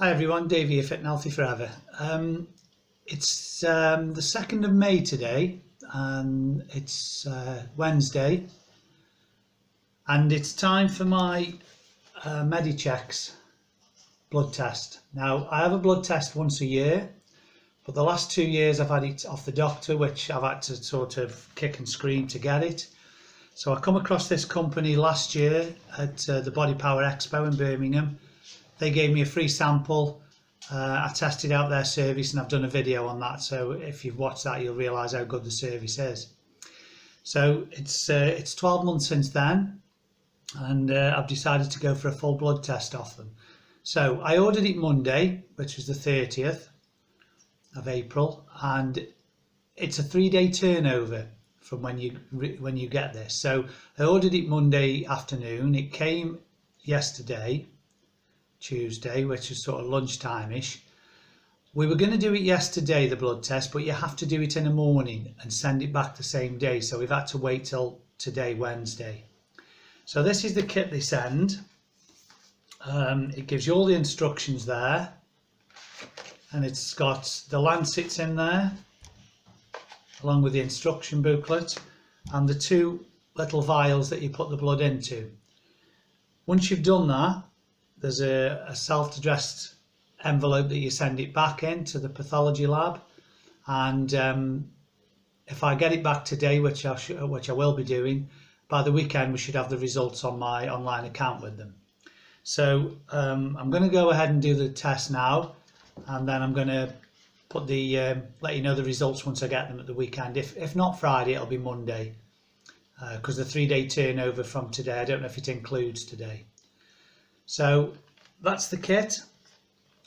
Hi everyone, Dave here, Fit and Healthy Forever. It's the 2nd of May today, and it's Wednesday, and it's time for my Medichecks blood test. Now, I have a blood test once a year, but the last 2 years I've had it off the doctor, which I've had to sort of kick and scream to get it. So I come across this company last year at the Body Power Expo in Birmingham. They gave me a free sample. I tested out their service and I've done a video on that. So if you've watched that, you'll realise how good the service is. So it's 12 months since then, and I've decided to go for a full blood test off them. So I ordered it Monday, which was the 30th of April, and it's a 3-day turnover from when you get this. So I ordered it Monday afternoon. It came yesterday, Tuesday, which is sort of lunchtime-ish. We were going to do it yesterday, the blood test, but you have to do it in the morning and send it back the same day. So we've had to wait till today, Wednesday. So this is the kit they send. It gives you all the instructions there, and it's got the lancets in there, along with the instruction booklet and the 2 little vials that you put the blood into. Once you've done that, there's a self-addressed envelope that you send it back in to the pathology lab, and if I get it back today, which I will be doing, by the weekend we should have the results on my online account with them. So I'm going to go ahead and do the test now, and then I'm going to put let you know the results once I get them at the weekend. If not Friday, it'll be Monday, because the 3-day turnover from today, I don't know if it includes today. So that's the kit.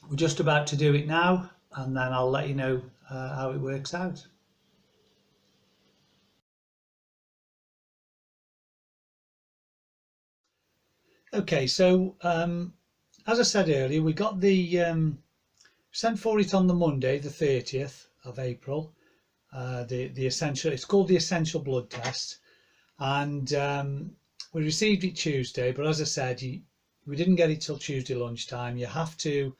We're just about to do it now, and then I'll let you know how it works out. Okay, so as I said earlier, we got the sent for it on the Monday, the 30th of April. The essential, it's called the essential blood test, and we received it Tuesday. But as I said, we didn't get it till Tuesday lunchtime. You have to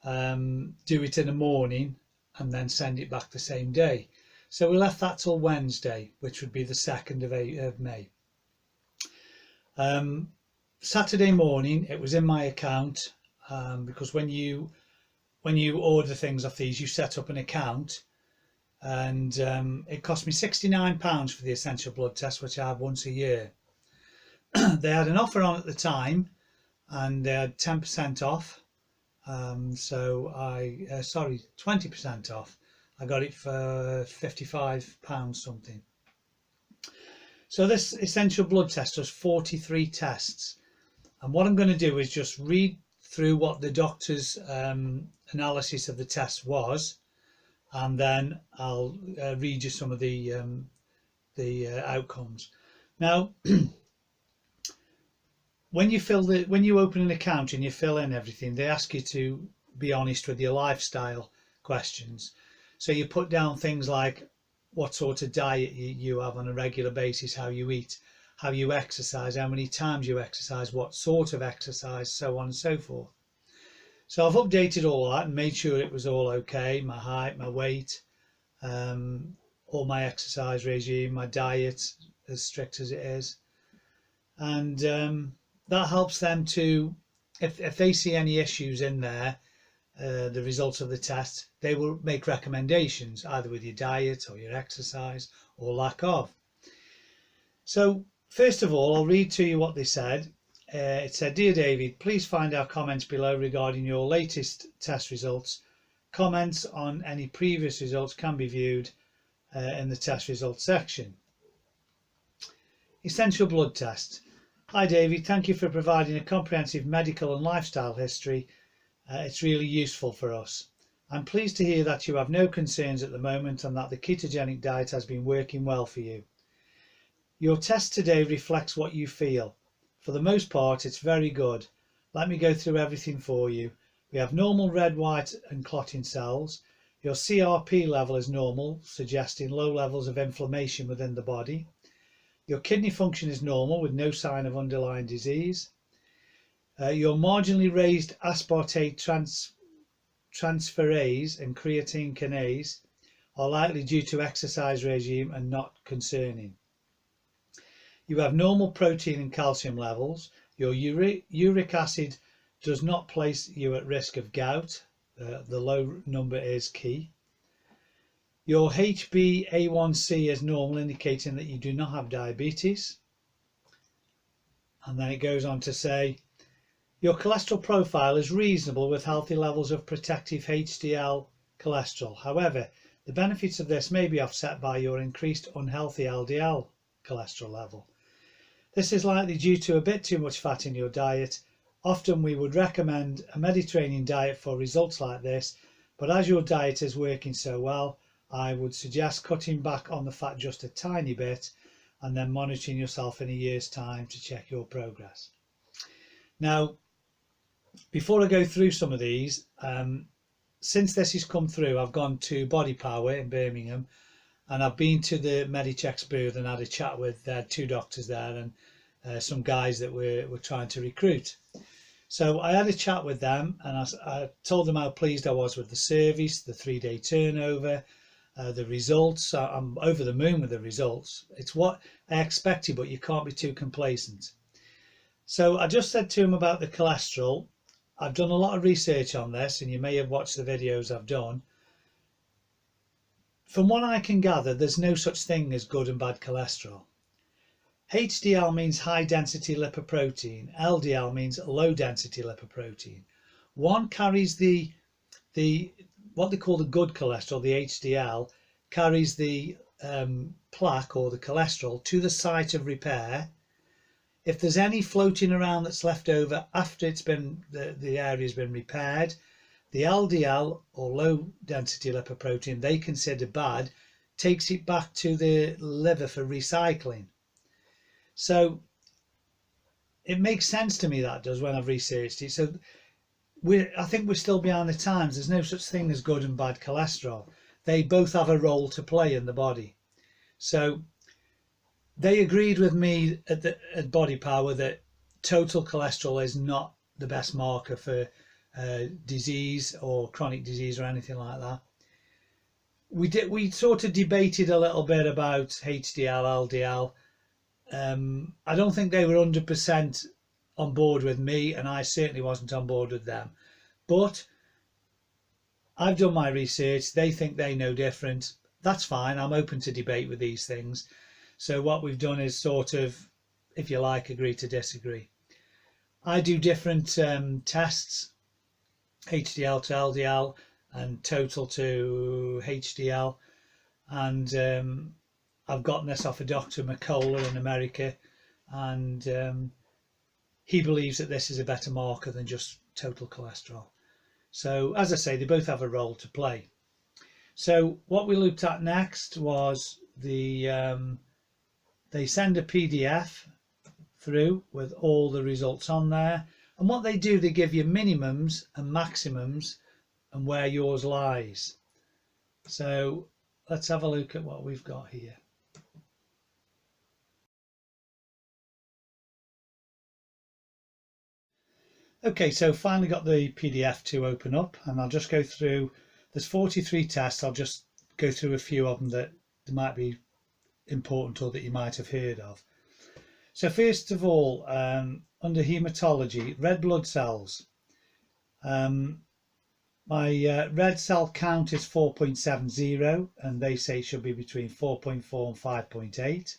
do it in the morning and then send it back the same day. So we left that till Wednesday, which would be the 2nd of May. Saturday morning, it was in my account, because when you order things off these, you set up an account, and it cost me £69 for the essential blood test, which I have once a year. They had an offer on at the time, and they had 10% off. So sorry, 20% off. I got it for £55 something. So this essential blood test does 43 tests, and what I'm going to do is just read through what the doctor's analysis of the test was, and then I'll read you some of the outcomes. Now, when you open an account and you fill in everything, they ask you to be honest with your lifestyle questions. So you put down things like what sort of diet you have on a regular basis, how you eat, how you exercise, how many times you exercise, what sort of exercise, so on and so forth. So I've updated all that and made sure it was all okay, my height, my weight, all my exercise regime, my diet, as strict as it is. And that helps them to, if they see any issues in there, the results of the test, they will make recommendations either with your diet or your exercise or lack of. So first of all, I'll read to you what they said. It said, "Dear David, please find our comments below regarding your latest test results. Comments on any previous results can be viewed in the test results section." Essential blood test. "Hi David, thank you for providing a comprehensive medical and lifestyle history. It's really useful for us. I'm pleased to hear that you have no concerns at the moment and that the ketogenic diet has been working well for you. Your test today reflects what you feel. For the most part, it's very good. Let me go through everything for you. We have normal red, white and clotting cells. Your CRP level is normal, suggesting low levels of inflammation within the body. Your kidney function is normal with no sign of underlying disease. Your marginally raised aspartate transferase and creatine kinase are likely due to exercise regime and not concerning. You have normal protein and calcium levels. Your uric acid does not place you at risk of gout. The low number is key. Your HbA1c is normal, indicating that you do not have diabetes. And then it goes on to say, your cholesterol profile is reasonable with healthy levels of protective HDL cholesterol. However, the benefits of this may be offset by your increased unhealthy LDL cholesterol level. This is likely due to a bit too much fat in your diet. Often we would recommend a Mediterranean diet for results like this, but as your diet is working so well, I would suggest cutting back on the fat just a tiny bit and then monitoring yourself in a year's time to check your progress. Now, before I go through some of these, since this has come through, I've gone to Body Power in Birmingham, and I've been to the Medichecks booth and had a chat with two doctors there and some guys that we're trying to recruit. So I had a chat with them, and I told them how pleased I was with the service, the 3-day turnover, the results. I'm over the moon with the results. It's what I expected, but you can't be too complacent. So I just said to him about the cholesterol. I've done a lot of research on this, and you may have watched the videos I've done. From what I can gather, there's no such thing as good and bad cholesterol. HDL means high density lipoprotein. LDL means low density lipoprotein. One carries the what they call the good cholesterol, the HDL, carries the plaque or the cholesterol to the site of repair. If there's any floating around that's left over after it's been the area's been repaired, the LDL or low density lipoprotein they consider bad takes it back to the liver for recycling. So it makes sense to me, that does, when I've researched it. So I think we're still behind the times. There's no such thing as good and bad cholesterol. They both have a role to play in the body. So they agreed with me at Body Power that total cholesterol is not the best marker for disease or chronic disease or anything like that. We sort of debated a little bit about HDL, LDL. I don't think they were 100% on board with me, and I certainly wasn't on board with them. But I've done my research. They think they know different. That's fine. I'm open to debate with these things. So what we've done is sort of, if you like, agree to disagree. I do different tests, HDL to LDL and total to HDL, and I've gotten this off of Dr. McCullough in America, and he believes that this is a better marker than just total cholesterol. So as I say, they both have a role to play. So what we looked at next was they send a PDF through with all the results on there, and what they do, they give you minimums and maximums and where yours lies. So let's have a look at what we've got here. Okay, so finally got the PDF to open up, and I'll just go through. There's 43 tests. I'll just go through a few of them that might be important or that you might have heard of. So first of all, under hematology, red blood cells. My red cell count is 4.70, and they say it should be between 4.4 and 5.8.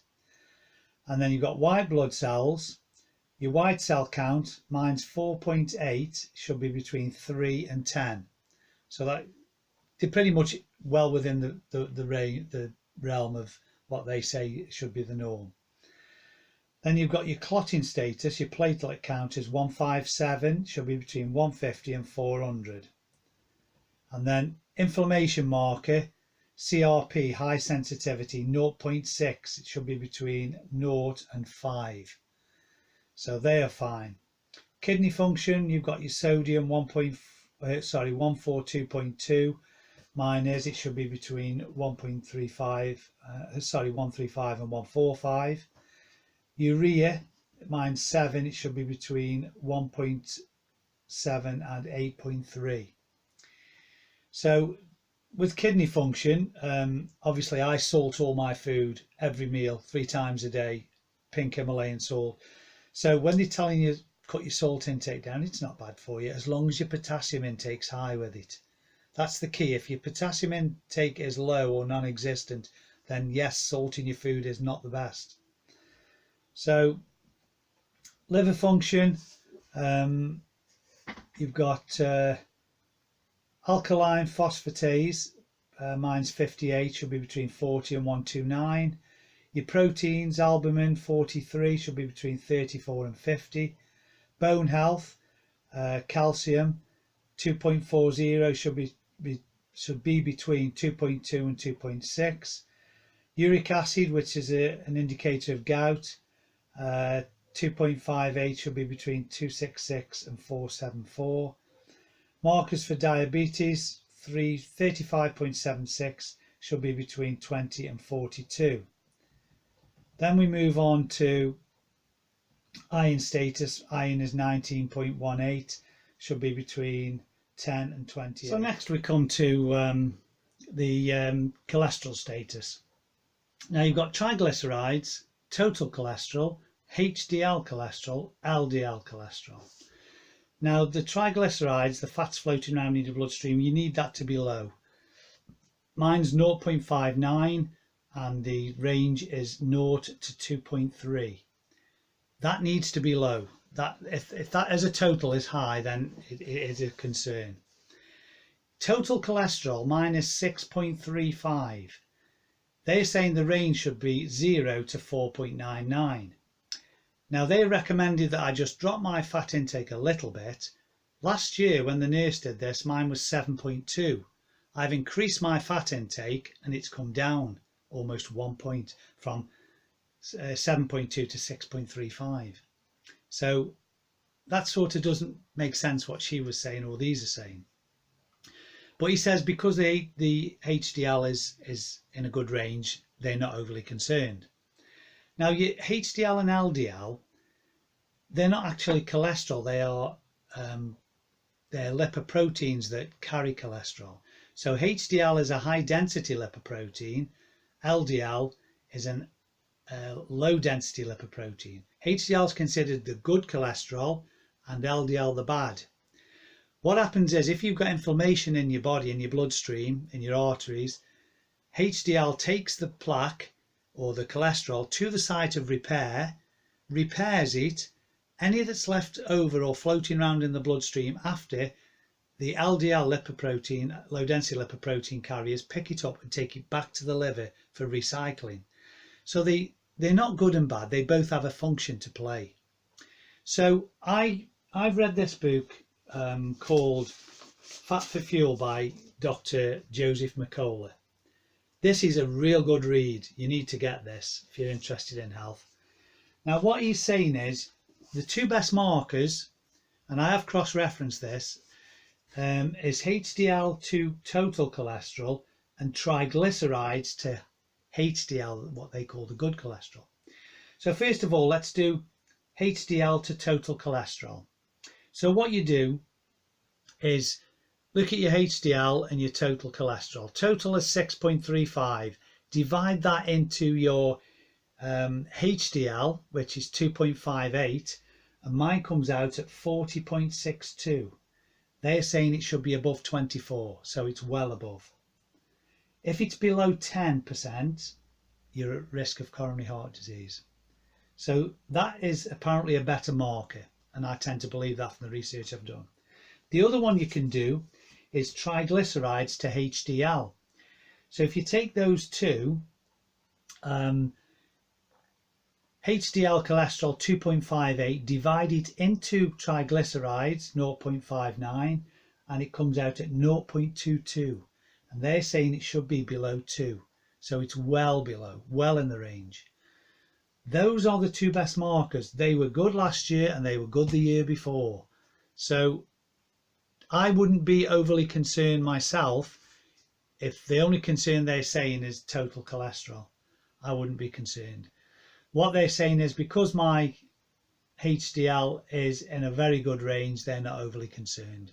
And then you've got white blood cells. Your white cell count, mine's 4.8, should be between 3 and 10. So that they're pretty much well within the realm of what they say should be the norm. Then you've got your clotting status. Your platelet count is 157, should be between 150 and 400. And then inflammation marker, CRP, high sensitivity, 0.6. It should be between 0 and 5. So they are fine. Kidney function, you've got your sodium 142.2. Mine is, it should be between 135 and 145. Urea mine's 7, it should be between 1.7 and 8.3. So with kidney function, obviously I salt all my food every meal 3 times a day, pink Himalayan salt. So when they're telling you cut your salt intake down, it's not bad for you as long as your potassium intake's high with it. That's the key. If your potassium intake is low or non-existent, then yes, salting your food is not the best. So liver function, you've got alkaline phosphatase, mine's 58, should be between 40 and 129. Your proteins, albumin 43, should be between 34 and 50. Bone health, calcium 2.40 should be between 2.2 and 2.6. Uric acid, which is an indicator of gout, 2.58 should be between 266 and 474. Markers for diabetes, 35.76 should be between 20 and 42. Then we move on to iron status. Iron is 19.18, should be between 10 and 20. So next we come to the cholesterol status. Now you've got triglycerides, total cholesterol, HDL cholesterol, LDL cholesterol. Now the triglycerides, the fats floating around in your bloodstream, you need that to be low. Mine's 0.59 and the range is 0 to 2.3. That needs to be low. That if that as a total is high, then it is a concern. Total cholesterol, mine is 6.35. They're saying the range should be 0 to 4.99. Now they recommended that I just drop my fat intake a little bit. Last year when the nurse did this, mine was 7.2. I've increased my fat intake and it's come down almost 1 point from 7.2 to 6.35. So that sort of doesn't make sense what she was saying or these are saying. But he says because the HDL is in a good range, they're not overly concerned. Now your HDL and LDL, they're not actually cholesterol, they're lipoproteins that carry cholesterol. So HDL is a high density lipoprotein, LDL is a low density lipoprotein. HDL is considered the good cholesterol and LDL the bad. What happens is if you've got inflammation in your body, in your bloodstream, in your arteries, HDL takes the plaque or the cholesterol to the site of repair, repairs it. Any that's left over or floating around in the bloodstream after, the LDL lipoprotein, low density lipoprotein carriers pick it up and take it back to the liver for recycling. So they're not good and bad, they both have a function to play. So I've read this book called Fat for Fuel by Dr. Joseph McCullough. This is a real good read. You need to get this if you're interested in health. Now what he's saying is the two best markers, and I have cross-referenced this, is HDL to total cholesterol and triglycerides to HDL, what they call the good cholesterol. So first of all, let's do HDL to total cholesterol. So what you do is look at your HDL and your total cholesterol. Total is 6.35. Divide that into your HDL, which is 2.58, and mine comes out at 40.62. They're saying it should be above 24, so it's well above. If it's below 10%, you're at risk of coronary heart disease. So that is apparently a better marker, and I tend to believe that from the research I've done. The other one you can do is triglycerides to HDL. So if you take those two, HDL cholesterol 2.58, divide it into triglycerides 0.59, and it comes out at 0.22. And they're saying it should be below 2. So it's well below, well in the range. Those are the two best markers. They were good last year and they were good the year before. So I wouldn't be overly concerned myself if the only concern they're saying is total cholesterol. I wouldn't be concerned. What they're saying is because my HDL is in a very good range. They're not overly concerned.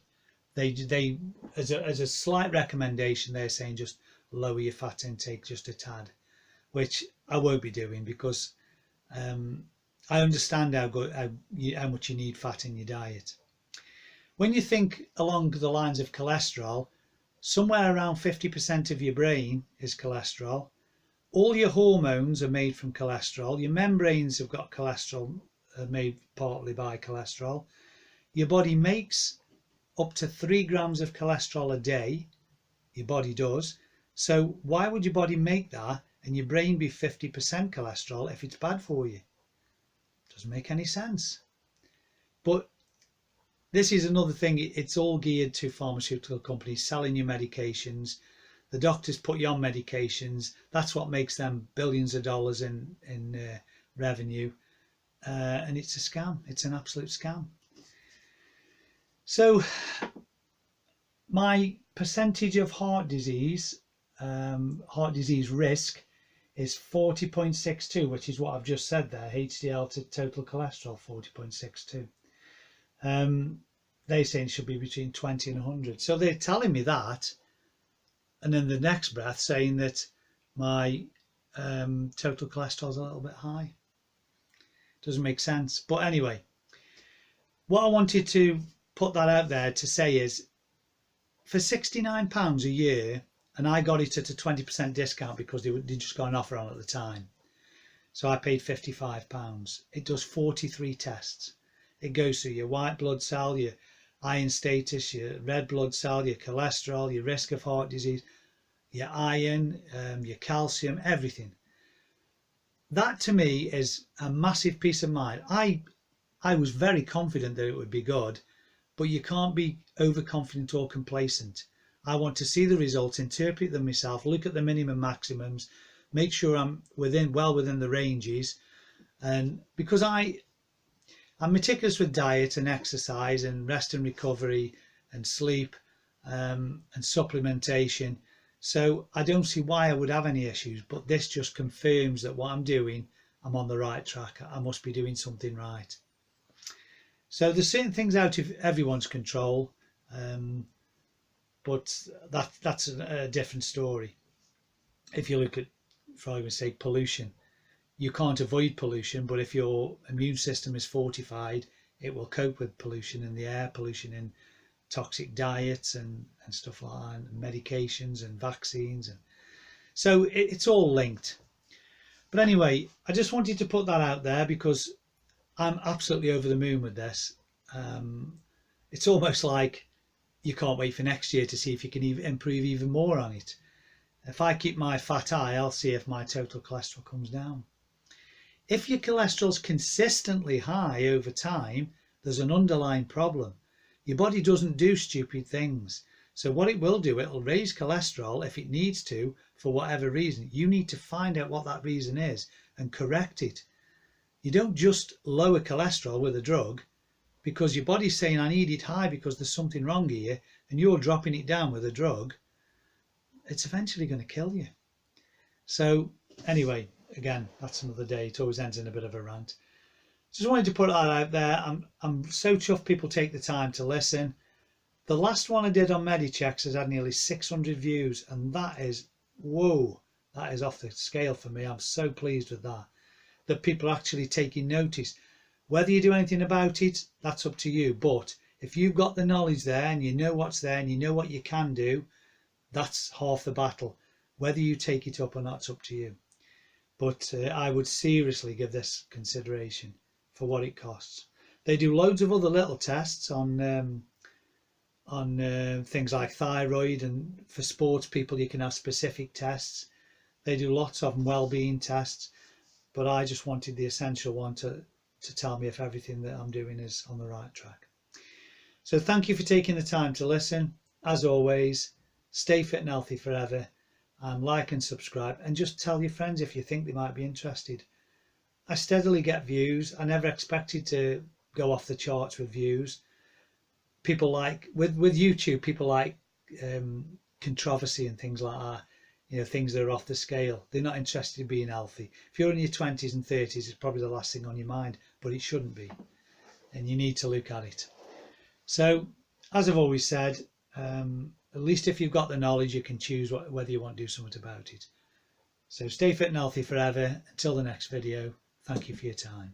They as a slight recommendation, they're saying just lower your fat intake just a tad, which I won't be doing because I understand how much you need fat in your diet. When you think along the lines of cholesterol, somewhere around 50% of your brain is cholesterol. All your hormones are made from cholesterol. Your membranes have got cholesterol, made partly by cholesterol. Your body makes up to 3 grams of cholesterol a day. Your body does. So why would your body make that and your brain be 50% cholesterol if it's bad for you? Doesn't make any sense. But this is another thing. It's all geared to pharmaceutical companies selling you medications. The doctors put you on medications. That's what makes them billions of dollars in revenue. And it's a scam. It's an absolute scam. So my percentage of heart disease risk is 40.62, which is what I've just said there. HDL to total cholesterol, 40.62. They're saying it should be between 20 and 100. So they're telling me that, and then the next breath saying that my total cholesterol is a little bit high. Doesn't make sense. But anyway, what I wanted to put that out there to say is, for £69 a year, and I got it at a 20% discount because they just got an offer on at the time. So I paid £55. It does 43 tests. It goes through your white blood cell, your iron status, your red blood cell, your cholesterol, your risk of heart disease, your iron, your calcium, everything. That to me is a massive peace of mind. I was very confident that it would be good, but you can't be overconfident or complacent. I want to see the results, interpret them myself, look at the minimum maximums, make sure I'm well within the ranges. And because I'm meticulous with diet and exercise and rest and recovery and sleep and supplementation, so I don't see why I would have any issues. But this just confirms that what I'm doing, I'm on the right track. I must be doing something right. So there's certain things out of everyone's control, but that's a different story. If you look at, for argument's sake, pollution, you can't avoid pollution, but if your immune system is fortified, it will cope with pollution in the air, pollution in toxic diets and stuff like that, and medications and vaccines. And so it's all linked. But anyway, I just wanted to put that out there because I'm absolutely over the moon with this. It's almost like you can't wait for next year to see if you can even improve even more on it. If I keep my fat high, I'll see if my total cholesterol comes down. If your cholesterol's consistently high over time, there's an underlying problem. Your body doesn't do stupid things. So what it will do, it'll raise cholesterol if it needs to for whatever reason. You need to find out what that reason is and correct it. You don't just lower cholesterol with a drug because your body's saying I need it high because there's something wrong here, and you're dropping it down with a drug. It's eventually going to kill you. So anyway, again, that's another day. It always ends in a bit of a rant. Just wanted to put that out there. I'm so chuffed people take the time to listen. The last one I did on Medichecks has had nearly 600 views, and that is, whoa, that is off the scale for me. I'm so pleased with that people are actually taking notice. Whether you do anything about it, that's up to you. But if you've got the knowledge there and you know what's there and you know what you can do, that's half the battle. Whether you take it up or not, it's up to you. But I would seriously give this consideration for what it costs. They do loads of other little tests on things like thyroid, and for sports people you can have specific tests. They do lots of well-being tests, but I just wanted the essential one to tell me if everything that I'm doing is on the right track. So thank you for taking the time to listen. As always, stay fit and healthy forever, and like and subscribe, and just tell your friends if you think they might be interested. I steadily get views. I never expected to go off the charts with views. People like, with YouTube, people like controversy and things like that. things that are off the scale. They're not interested in being healthy. If you're in your 20s and 30s, it's probably the last thing on your mind, but it shouldn't be. And you need to look at it. So, as I've always said, at least if you've got the knowledge, you can choose whether you want to do something about it. So stay fit and healthy forever. Until the next video, thank you for your time.